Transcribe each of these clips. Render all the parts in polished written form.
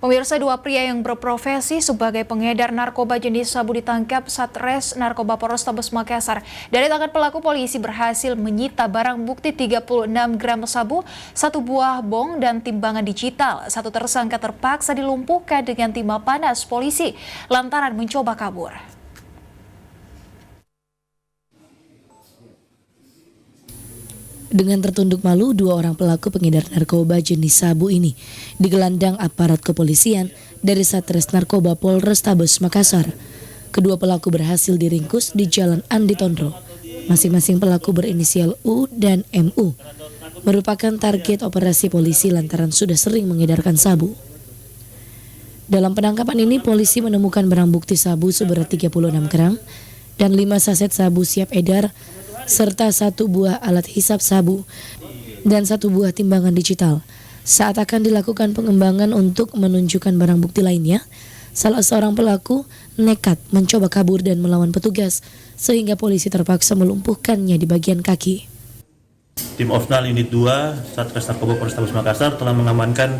Pemirsa, dua pria yang berprofesi sebagai pengedar narkoba jenis sabu ditangkap Satres Narkoba Polrestabes Makassar. Dari tangan pelaku, polisi berhasil menyita barang bukti 36 gram sabu, 1 buah bong, dan timbangan digital. Satu tersangka terpaksa dilumpuhkan dengan timah panas polisi lantaran mencoba kabur. Dengan tertunduk malu, dua orang pelaku pengedar narkoba jenis sabu ini digelandang aparat kepolisian dari Satres Narkoba Polrestabes Makassar. Kedua pelaku berhasil diringkus di Jalan Andi Tondro. Masing-masing pelaku berinisial U dan MU, merupakan target operasi polisi lantaran sudah sering mengedarkan sabu. Dalam penangkapan ini, polisi menemukan barang bukti sabu seberat 36 gram dan 5 saset sabu siap edar, serta 1 buah alat hisap sabu dan 1 buah timbangan digital. Saat akan dilakukan pengembangan untuk menunjukkan barang bukti lainnya, salah seorang pelaku nekat mencoba kabur dan melawan petugas, sehingga polisi terpaksa melumpuhkannya di bagian kaki. Tim Opsnal Unit 2 Satres Narkoba Polrestabes Makassar telah mengamankan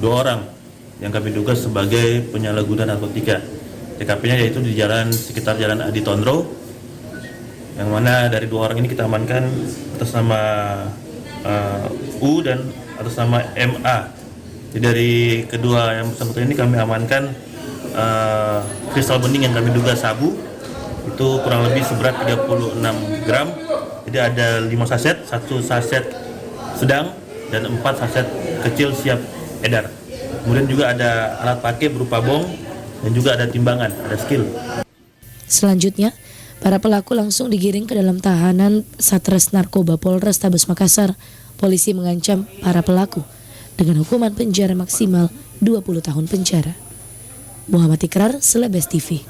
2 orang yang kami duga sebagai penyalahguna narkotika. TKP-nya yaitu di sekitar Jalan Adi Tondro, yang mana dari 2 orang ini kita amankan atas nama U dan atas nama MA. Jadi dari kedua yang bersangkutan ini kami amankan kristal bening yang kami duga sabu, itu kurang lebih seberat 36 gram. Jadi ada 5 saset, 1 saset sedang dan 4 saset kecil siap edar. Kemudian juga ada alat pakai berupa bong dan juga ada timbangan, ada skill. Selanjutnya, para pelaku langsung digiring ke dalam tahanan Satres Narkoba Polrestabes Makassar. Polisi mengancam para pelaku dengan hukuman penjara maksimal 20 tahun penjara. Muhammad Ikrar, Selebes TV.